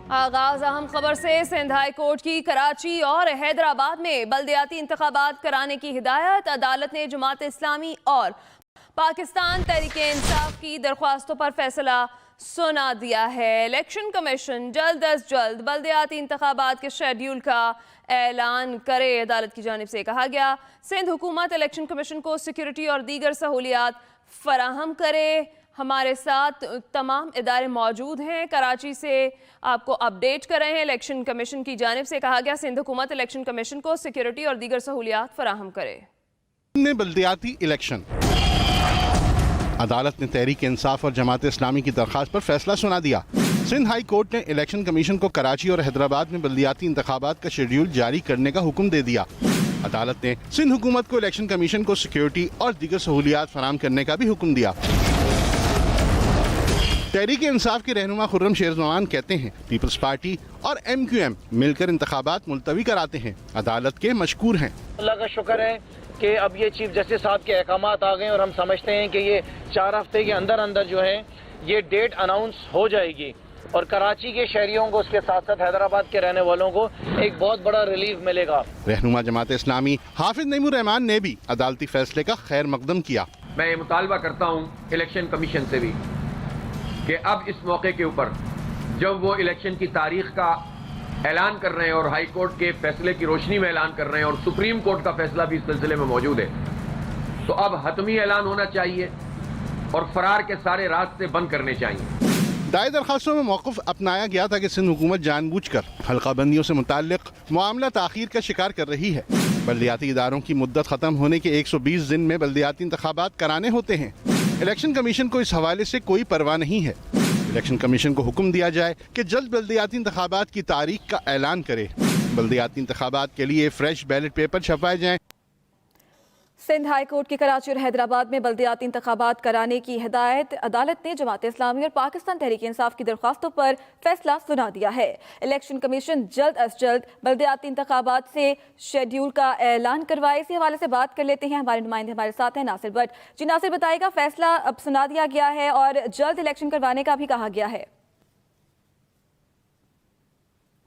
آغاز اہم خبر سے سندھ ہائی کورٹ کی کراچی اور حیدرآباد میں بلدیاتی انتخابات کرانے کی ہدایت۔ عدالت نے جماعت اسلامی اور پاکستان تحریک انصاف کی درخواستوں پر فیصلہ سنا دیا ہے۔ الیکشن کمیشن جلد از جلد بلدیاتی انتخابات کے شیڈیول کا اعلان کرے۔ عدالت کی جانب سے کہا گیا سندھ حکومت الیکشن کمیشن کو سیکیورٹی اور دیگر سہولیات فراہم کرے۔ ہمارے ساتھ تمام ادارے موجود ہیں، کراچی سے آپ کو اپڈیٹ کر رہے ہیں۔ الیکشن کمیشن کی جانب سے کہا گیا سندھ حکومت الیکشن کمیشن کو سیکیورٹی اور دیگر سہولیات فراہم کرے۔ بلدیاتی الیکشن عدالت نے تحریک انصاف اور جماعت اسلامی کی درخواست پر فیصلہ سنا دیا۔ سندھ ہائی کورٹ نے الیکشن کمیشن کو کراچی اور حیدرآباد میں بلدیاتی انتخابات کا شیڈیول جاری کرنے کا حکم دے دیا۔ عدالت نے سندھ حکومت کو الیکشن کمیشن کو سیکیورٹی اور دیگر سہولیات فراہم کرنے کا بھی حکم دیا۔ تحریک انصاف کے رہنما خرم شیرزوان کہتے ہیں پیپلز پارٹی اور ایم کیو ایم مل کر انتخابات ملتوی کراتے ہیں، عدالت کے مشکور ہیں۔ اللہ کا شکر ہے کہ اب یہ چیف جسٹس صاحب کے احکامات آ گئے اور ہم سمجھتے ہیں کہ یہ 4 ہفتے کے اندر جو ہے یہ ڈیٹ اناؤنس ہو جائے گی اور کراچی کے شہریوں کو اس کے ساتھ ساتھ حیدرآباد کے رہنے والوں کو ایک بہت بڑا ریلیف ملے گا۔ رہنما جماعت اسلامی حافظ نعیم الرحمان نے بھی عدالتی فیصلے کا خیر مقدم کیا۔ میں یہ مطالبہ کرتا ہوں الیکشن کمیشن سے بھی کہ اب اس موقع کے اوپر جب وہ الیکشن کی تاریخ کا اعلان کر رہے ہیں اور ہائی کورٹ کے فیصلے کی روشنی میں اعلان کر رہے ہیں اور سپریم کورٹ کا فیصلہ بھی اس سلسلے میں موجود ہے، تو اب حتمی اعلان ہونا چاہیے اور فرار کے سارے راستے بند کرنے چاہیے۔ دائر درخواستوں میں موقف اپنایا گیا تھا کہ سندھ حکومت جان بوجھ کر حلقہ بندیوں سے متعلق معاملہ تاخیر کا شکار کر رہی ہے۔ بلدیاتی اداروں کی مدت ختم ہونے کے 120 دن میں بلدیاتی انتخابات کرانے ہوتے ہیں۔ الیکشن کمیشن کو اس حوالے سے کوئی پرواہ نہیں ہے۔ الیکشن کمیشن کو حکم دیا جائے کہ جلد بلدیاتی انتخابات کی تاریخ کا اعلان کرے۔ بلدیاتی انتخابات کے لیے فریش بیلٹ پیپر چھپائے جائیں۔ سندھ ہائی کورٹ کی کراچی اور حیدرآباد میں بلدیاتی انتخابات کرانے کی ہدایت۔ عدالت نے جماعت اسلامی اور پاکستان تحریک انصاف کی درخواستوں پر فیصلہ سنا دیا ہے۔ الیکشن کمیشن جلد از جلد بلدیاتی انتخابات سے شیڈیول کا اعلان کروائے۔ اسی حوالے سے بات کر لیتے ہیں، ہمارے نمائندے ہمارے ساتھ ہیں ناصر بٹ۔ جی ناصر، بتائے گا فیصلہ اب سنا دیا گیا ہے اور جلد الیکشن کروانے کا بھی کہا گیا ہے۔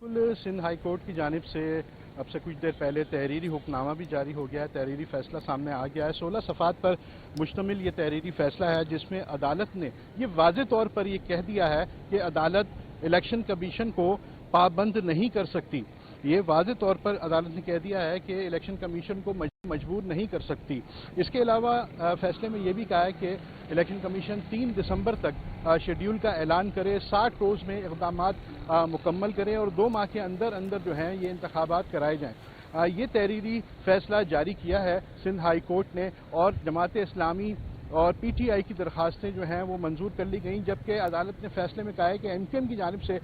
سندھ ہائی کورٹ کی جانب سے اب سے کچھ دیر پہلے تحریری حکم نامہ بھی جاری ہو گیا ہے، تحریری فیصلہ سامنے آ گیا ہے۔ 16 صفحات پر مشتمل یہ تحریری فیصلہ ہے جس میں عدالت نے یہ واضح طور پر یہ کہہ دیا ہے کہ عدالت الیکشن کمیشن کو پابند نہیں کر سکتی۔ یہ واضح طور پر عدالت نے کہہ دیا ہے کہ الیکشن کمیشن کو مجبور نہیں کر سکتی۔ اس کے علاوہ فیصلے میں یہ بھی کہا ہے کہ الیکشن کمیشن 3 دسمبر تک شیڈیول کا اعلان کرے، 60 روز میں اقدامات مکمل کرے اور 2 ماہ کے اندر جو ہیں یہ انتخابات کرائے جائیں۔ یہ تحریری فیصلہ جاری کیا ہے سندھ ہائی کورٹ نے اور جماعت اسلامی اور پی ٹی آئی کی درخواستیں جو ہیں وہ منظور کر لی گئیں، جبکہ عدالت نے فیصلے میں کہا ہے کہ ایم کیو ایم کی جانب سے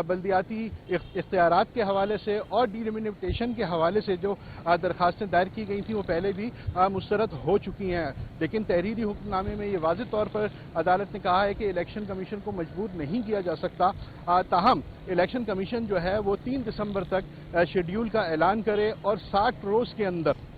بلدیاتی اختیارات کے حوالے سے اور ڈیلیمیٹیشن کے حوالے سے جو درخواستیں دائر کی گئی تھیں وہ پہلے بھی مسترد ہو چکی ہیں، لیکن تحریری حکم نامے میں یہ واضح طور پر عدالت نے کہا ہے کہ الیکشن کمیشن کو مجبور نہیں کیا جا سکتا۔ تاہم الیکشن کمیشن جو ہے وہ 3 دسمبر تک شیڈیول کا اعلان کرے اور 60 روز کے اندر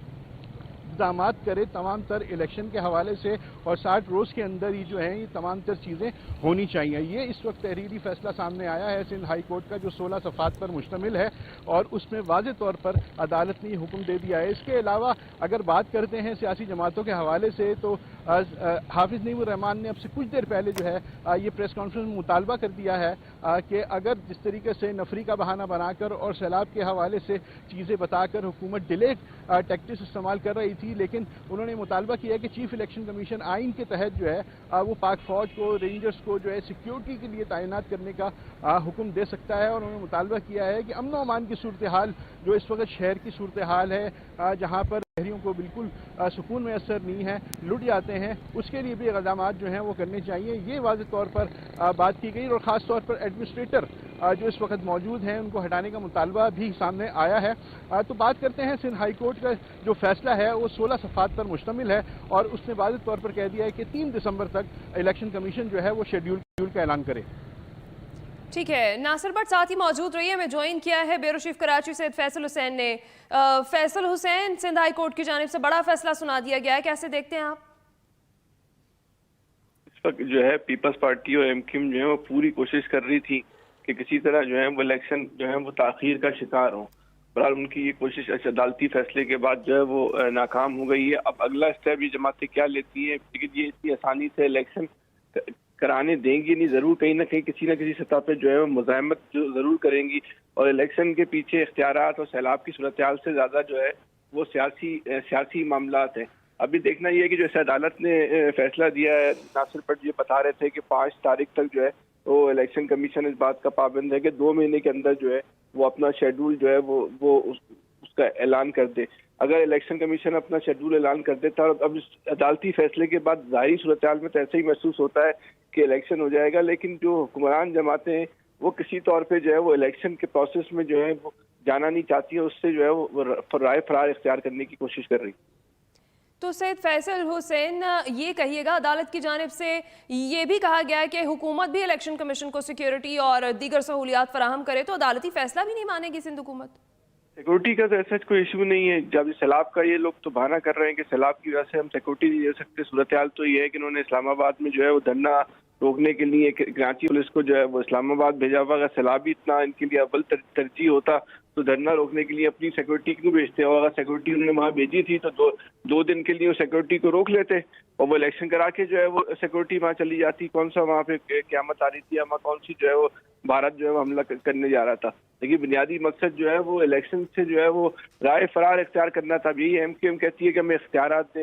اقدامات کرے تمام تر الیکشن کے حوالے سے، اور 60 روز کے اندر ہی جو ہیں یہ تمام تر چیزیں ہونی چاہیے۔ یہ اس وقت تحریری فیصلہ سامنے آیا ہے سندھ ہائی کورٹ کا جو 16 صفحات پر مشتمل ہے اور اس میں واضح طور پر عدالت نے یہ حکم دے دیا ہے۔ اس کے علاوہ اگر بات کرتے ہیں سیاسی جماعتوں کے حوالے سے تو حافظ نعیم الرحمان نے اب سے کچھ دیر پہلے جو ہے یہ پریس کانفرنس میں مطالبہ کر دیا ہے کہ اگر جس طریقے سے نفری کا بہانہ بنا کر اور سیلاب کے حوالے سے چیزیں بتا کر حکومت ڈیلے ٹیکٹکس استعمال کر رہی تھی، لیکن انہوں نے مطالبہ کیا کہ چیف الیکشن کمیشن آئین کے تحت جو ہے وہ پاک فوج کو، رینجرز کو جو ہے سیکیورٹی کے لیے تعینات کرنے کا حکم دے سکتا ہے، اور انہوں نے مطالبہ کیا ہے کہ امن و امان کی صورتحال جو اس وقت شہر کی صورتحال ہے جہاں پر شہریوں کو بالکل سکون میسر نہیں ہے، لٹ جاتے ہیں، اس کے لیے بھی اقدامات جو ہیں وہ کرنے چاہیے۔ یہ واضح طور پر بات کی گئی اور خاص طور پر ایڈمنسٹریٹر جو اس وقت موجود ہیں ان کو ہٹانے کا مطالبہ بھی سامنے آیا ہے۔ تو بات کرتے ہیں سندھ ہائی کورٹ کا جو فیصلہ ہے وہ 16 صفحات پر مشتمل ہے اور اس نے واضح طور پر کہہ دیا ہے کہ 3 دسمبر تک الیکشن کمیشن جو ہے وہ شیڈیول کا اعلان کرے۔ ٹھیک ہے، ناصر بٹ ساتھ ہی موجود رہی ہے، ہمیں جوائن کیا ہے بیورو چیف کراچی سید فیصل حسین نے۔ فیصل حسین، سندھ ہائی کورٹ کی جانب سے بڑا فیصلہ سنا دیا گیا ہے، کیسے دیکھتے ہیں آپ؟ اس وقت جو ہے پیپلز پارٹی اور ایم کیو ایم جو ہے وہ پوری کوشش کر رہی تھی کہ کسی طرح جو ہے وہ الیکشن جو ہے وہ تاخیر کا شکار ہوں. بہرحال ان کی یہ کوشش عدالتی فیصلے کے بعد جو ہے وہ ناکام ہو گئی ہے. اب اگلا اسٹیپ یہ جماعتیں کیا لیتی ہیں، لیکن یہ اتنی آسانی سے الیکشن کرانے دیں گی نہیں، ضرور کہیں نہ کہیں کسی نہ کسی سطح پہ جو ہے وہ مزاحمت جو ضرور کریں گی. اور الیکشن کے پیچھے اختیارات اور سیلاب کی صورتحال سے زیادہ جو ہے وہ سیاسی معاملات ہیں. ابھی دیکھنا یہ ہے کہ جو عدالت نے فیصلہ دیا ہے، ناصر پٹ یہ بتا رہے تھے کہ 5 تاریخ تک جو ہے وہ الیکشن کمیشن اس بات کا پابند ہے کہ 2 مہینے کے اندر جو ہے وہ اپنا شیڈول جو ہے وہ اس کا اعلان کر دے. اگر الیکشن کمیشن اپنا شیڈول اعلان کر دیتا ہے، اب اس عدالتی فیصلے کے بعد ظاہری صورتحال میں تو ایسے ہی محسوس ہوتا ہے کہ الیکشن ہو جائے گا، لیکن جو حکمران جماعتیں ہیں وہ کسی طور پہ جو ہے وہ الیکشن کے پروسیس میں جو ہے وہ جانا نہیں چاہتی ہے، اس سے جو ہے وہ رائے فرار اختیار کرنے کی کوشش کر رہی. تو سید فیصل حسین یہ کہیے گا، عدالت کی جانب سے یہ بھی کہا گیا ہے کہ حکومت بھی الیکشن کمیشن کو سیکیورٹی اور دیگر سہولیات فراہم کرے، تو عدالتی فیصلہ بھی نہیں مانے گی سندھ حکومت؟ سیکورٹی کا تو ایسا کوئی ایشو نہیں ہے. جب سیلاب کا یہ لوگ تو بہانہ کر رہے ہیں کہ سیلاب کی وجہ سے ہم سیکورٹی نہیں دے سکتے. صورتحال تو یہ ہے کہ انہوں نے اسلام آباد میں جو ہے وہ دھرنا روکنے کے لیے کراچی پولیس کو جو ہے وہ اسلام آباد بھیجا ہوا. اگر سیلابی اتنا ان کے لیے اول ترجیح ہوتا تو دھرنا روکنے کے لیے اپنی سیکورٹی کیوں بھیجتے؟ اور اگر سیکورٹی انہوں نے وہاں بھیجی تھی تو 2 دن کے لیے وہ سیکورٹی کو روک لیتے اور وہ الیکشن کرا کے جو ہے وہ سیکورٹی وہاں چلی جاتی. کون سا وہاں پہ قیامت آ رہی تھی، وہاں کون سی جو ہے وہ بھارت جو ہے وہ حملہ کرنے جا رہا تھا. لیکن بنیادی مقصد جو ہے وہ الیکشن سے جو ہے وہ رائے فرار اختیار کرنا تھا. یہی ایم کیو ایم کہتی ہے کہ ہمیں اختیارات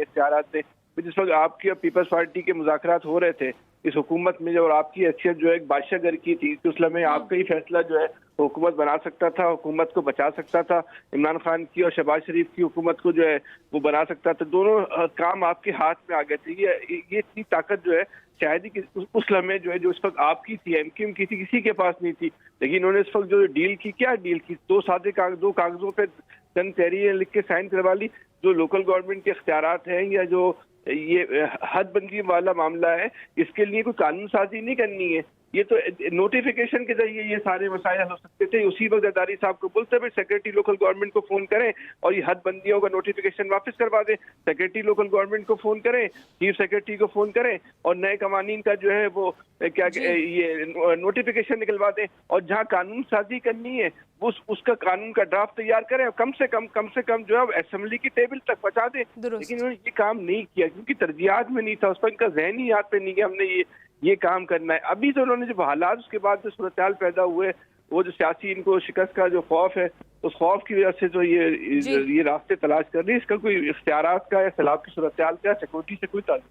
دیں. جس وقت آپ کی اور پیپلز پارٹی کے مذاکرات ہو رہے تھے اس حکومت میں، اور آپ کی حیثیت جو ہے ایک بادشاہ گر کی تھی، تو اس لمحے آپ کا ہی فیصلہ جو ہے حکومت بنا سکتا تھا، حکومت کو بچا سکتا تھا. عمران خان کی اور شہباز شریف کی حکومت کو جو ہے وہ بنا سکتا تھا. دونوں کام آپ کے ہاتھ میں آ گئے تھے. یہ اتنی طاقت جو ہے شاید ہی اس لمحے جو ہے جو اس وقت آپ کی تھی، ایم کیو ایم کی تھی، کسی کے پاس نہیں تھی. لیکن انہوں نے اس وقت جو ڈیل کی، کیا ڈیل کی؟ 2 کاغذوں پہ چند تحریریں لکھ کے سائن کروا لی. جو لوکل گورنمنٹ کے اختیارات ہیں یا جو یہ حد بندی والا معاملہ ہے، اس کے لیے کوئی قانون سازی نہیں کرنی ہے. یہ تو نوٹیفیکیشن کے ذریعے یہ سارے مسائل حل ہو سکتے تھے. اسی وقت زرداری صاحب کو بولتے ہوئے سیکرٹری لوکل گورنمنٹ کو فون کریں اور یہ حد بندیوں کا نوٹیفیکیشن واپس کروا دیں. سیکرٹری لوکل گورنمنٹ کو فون کریں، چیف سیکرٹری کو فون کریں اور نئے قوانین کا جو ہے وہ یہ نوٹیفیکیشن نکلوا دیں. اور جہاں قانون سازی کرنی ہے اس کا قانون کا ڈرافٹ تیار کریں اور کم سے کم جو ہے اسمبلی کی ٹیبل تک پہنچا دیں. لیکن انہوں نے یہ کام نہیں کیا کیونکہ ترجیحات میں نہیں تھا، اس پر ان کا ذہنی یاد پہ نہیں کہ ہم نے یہ کام کرنا ہے. ابھی تو انہوں نے جب حالات اس کے بعد جو صورتحال پیدا ہوئے، وہ جو سیاسی ان کو شکست کا جو خوف ہے، اس خوف کی وجہ سے جو یہ راستے تلاش کر رہی ہے. اس کا کوئی اختیارات کا یا سیلاب کی صورتحال کا سیکورٹی سے کوئی تعلق.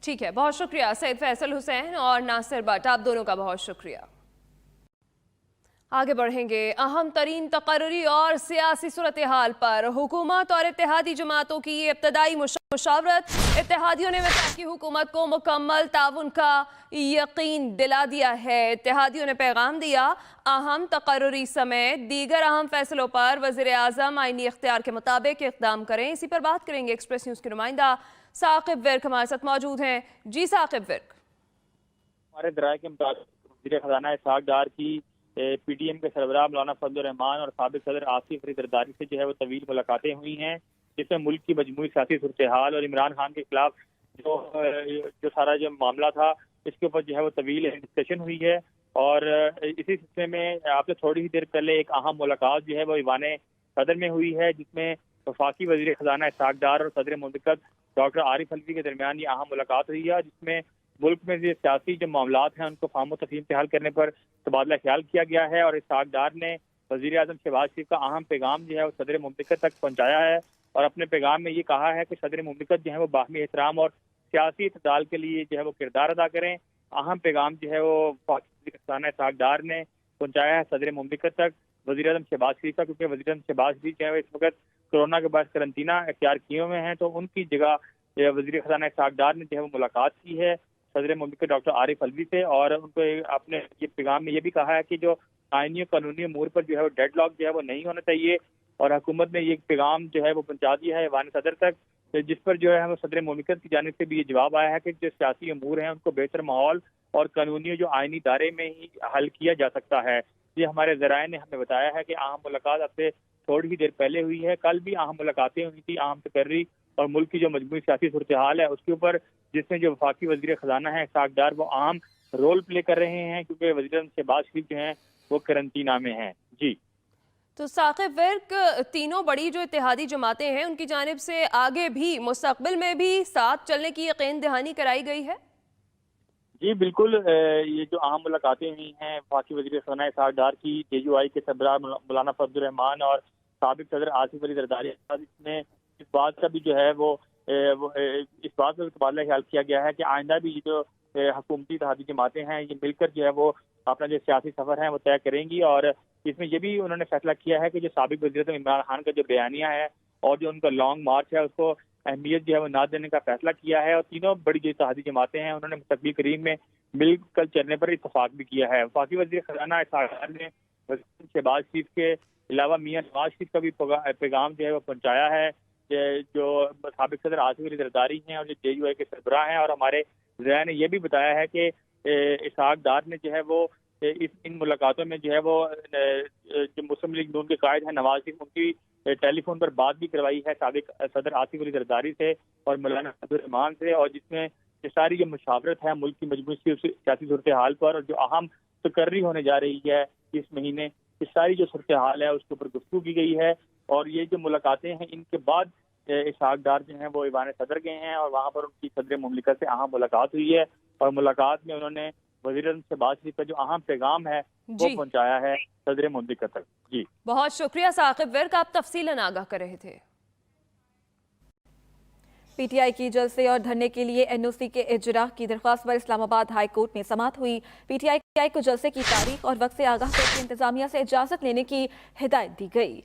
ٹھیک ہے، بہت شکریہ سید فیصل حسین اور ناصر بٹ، آپ دونوں کا بہت شکریہ. آگے بڑھیں گے. اہم ترین تقرری اور سیاسی صورتحال پر حکومت اور اتحادی جماعتوں کی ابتدائی مشاورت. اتحادیوں نے وفاقی حکومت کو مکمل تعاون کا یقین دلا دیا ہے. اتحادیوں نے پیغام دیا اہم تقرری سمیت دیگر اہم فیصلوں پر وزیر اعظم آئینی اختیار کے مطابق اقدام کریں. اسی پر بات کریں گے. ایکسپریس نیوز کے نمائندہ ثاقب ورک ہمارے ساتھ موجود ہیں. جی ثاقب ورک. ہمارے ذرائع کے مطابق وزیر خزانہ اسحاق ڈار کی پی ٹی ایم کے سربراہ مولانا فضل الرحمان اور سابق صدر آصف علی زرداری سے جو ہے وہ طویل ملاقاتیں ہوئی ہیں، جس میں ملک کی مجموعی سیاسی صورتحال اور عمران خان کے خلاف جو سارا جو معاملہ تھا اس کے اوپر جو ہے وہ طویل ڈسکشن ہوئی ہے. اور اسی سلسلے میں آپ سے تھوڑی ہی دیر پہلے ایک اہم ملاقات جو ہے وہ ایوان صدر میں ہوئی ہے، جس میں وفاقی وزیر خزانہ اسحاق ڈار اور صدر مملکت ڈاکٹر عارف حلوی کے درمیان یہ اہم ملاقات ہوئی ہے، جس میں ملک میں جو سیاسی جو معاملات ہیں ان کو فہم و تفہیم سے حل کرنے پر تبادلہ خیال کیا گیا ہے. اور اسحاق ڈار نے وزیر اعظم شہباز شریف کا اہم پیغام جو ہے وہ صدر مملکت تک پہنچایا ہے اور اپنے پیغام میں یہ کہا ہے کہ صدر مملکت جو ہے وہ باہمی احترام اور سیاسی اعتدال کے لیے جو ہے وہ کردار ادا کریں. اہم پیغام جو ہے وہ وزیر خزانہ اسحاق ڈار نے پہنچایا ہے صدر مملکت تک وزیر اعظم شہباز شریف کا، کیونکہ وزیر اعظم شہباز شریف جو ہے اس وقت کورونا کے باعث قرنطینہ اختیار کیے ہوئے ہیں، تو ان کی جگہ وزیر خزانہ اسحاق ڈار نے جو ہے وہ ملاقات کی ہے صدر مملکت ڈاکٹر عارف حلوی سے. اور ان کو اپنے یہ پیغام میں یہ بھی کہا ہے کہ جو آئینی اور قانونی امور پر جو ہے وہ ڈیڈ لاک جو ہے وہ نہیں ہونا چاہیے. اور حکومت نے یہ پیغام جو ہے وہ پہنچا دیا ہے ایوان صدر تک، جس پر جو ہے صدر مملکت کی جانب سے بھی یہ جواب آیا ہے کہ جو سیاسی امور ہیں ان کو بہتر ماحول اور قانونی جو آئینی دائرے میں ہی حل کیا جا سکتا ہے. یہ ہمارے ذرائع نے ہمیں بتایا ہے کہ اہم ملاقات اب سے تھوڑی ہی دیر پہلے ہوئی ہے. کل بھی اہم ملاقاتیں ہوئی تھی اہم تقرری اور ملک کی جو مجموعی سیاسی صورتحال ہے اس کے اوپر، جس میں جو وفاقی وزیر خزانہ ہے اسحاق ڈار وہ اہم رول پلے کر رہے ہیں، کیونکہ وزیر اعظم شہباز شریف جو ہیں وہ قرنطینہ میں ہیں۔ جی تو ثاقب ورک، تینوں بڑی جو اتحادی جماعتیں ہیں ان کی جانب سے آگے بھی مستقبل میں بھی ساتھ چلنے کی یقین دہانی کرائی گئی ہے؟ جی بالکل، یہ جو اہم ملاقاتیں ہوئی ہیں وفاقی وزیر خزانہ اسحاق ڈار کی JUI کے سربراہ مولانا فضل الرحمان اور سابق صدر آصف علی زرداری، اس میں اس بات کا بھی جو ہے وہ اس بات پر تبادلہ خیال کیا گیا ہے کہ آئندہ بھی یہ جو حکومتی اتحادی جماعتیں ہیں یہ مل کر جو ہے وہ اپنا جو سیاسی سفر ہے وہ طے کریں گی، اور اس میں یہ بھی انہوں نے فیصلہ کیا ہے کہ جو سابق وزیر اعظم عمران خان کا جو بیانیہ ہے اور جو ان کا لانگ مارچ ہے اس کو اہمیت جو ہے وہ نہ دینے کا فیصلہ کیا ہے، اور تینوں بڑی جو اتحادی جماعتیں ہیں انہوں نے مستقبل قریب میں مل کر چلنے پر اتفاق بھی کیا ہے۔ وفاقی وزیر خزانہ اسحاق ڈار نے وزیر شہباز شریف کے علاوہ میاں نواز شریف کا بھی پیغام جو ہے وہ پہنچایا ہے، جو سابق صدر آصف علی زرداری ہیں اور جو JUI کے سربراہ ہیں، اور ہمارے ذرائع نے یہ بھی بتایا ہے کہ اسحاق ڈار نے جو ہے وہ ان ملاقاتوں میں جو ہے وہ جو مسلم لیگ نون کے قائد ہیں نواز شریف، ان کی ٹیلی فون پر بات بھی کروائی ہے سابق صدر آصف علی زرداری سے اور مولانا فضل الرحمان سے، اور جس میں یہ ساری جو مشاورت ہے ملک کی مجموعی سیاسی صورتحال پر، اور جو اہم تقرری ہونے جا رہی ہے اس مہینے، اس ساری جو صورتحال ہے اس کے اوپر گفتگو کی گئی ہے۔ اور یہ جو ملاقاتیں ہیں ان کے بعد اسحاق ڈار جو ہیں وہ ایوان صدر گئے ہیں اور وہاں پر ان کی صدر مملکت سے اہم ملاقات ہوئی ہے، اور ملاقات میں انہوں نے وزیر اعظم شہباز شریف کا جو اہم پیغام ہے وہ پہنچایا ہے صدر مملکت تک۔ جی بہت شکریہ ثاقب ورک، آپ تفصیلاً آگاہ کر رہے تھے۔ PTI کی جلسے اور دھرنے کے لیے NOC کے اجراء کی درخواست پر اسلام آباد ہائی کورٹ میں سماعت ہوئی۔ PTI کو جلسے کی تاریخ اور وقت سے آگاہ کر کے انتظامیہ سے اجازت لینے کی ہدایت دی گئی۔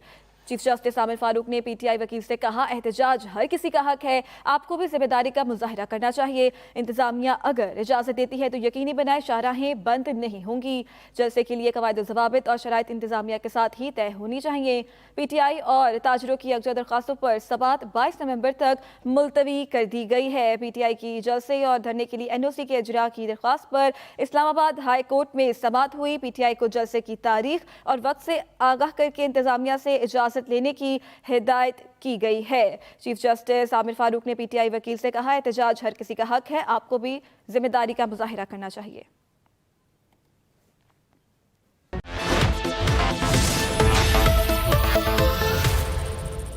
چیف جسٹس عامر فاروق نے PTI وکیل سے کہا، احتجاج ہر کسی کا حق ہے، آپ کو بھی ذمہ داری کا مظاہرہ کرنا چاہیے، انتظامیہ اگر اجازت دیتی ہے تو یقینی بنائے شاہراہیں بند نہیں ہوں گی، جلسے کے لیے قواعد و ضوابط اور شرائط انتظامیہ کے ساتھ ہی طے ہونی چاہیے۔ PTI اور تاجروں کی یکجا درخواستوں پر سماعت 22 نومبر تک ملتوی کر دی گئی ہے۔ PTI کی جلسے اور دھرنے کے لیے NOC کے اجراء کی درخواست پر اسلام آباد ہائی کورٹ میں سماعت ہوئی۔ PTI کو جلسے کی تاریخ اور وقت سے آگاہ کر کے انتظامیہ سے اجازت لینے کی ہدایت کی گئی ہے۔ چیف جسٹس عامر فاروق نے PTI وکیل سے کہا، احتجاج ہر کسی کا حق ہے، آپ کو بھی ذمہ داری کا مظاہرہ کرنا چاہیے۔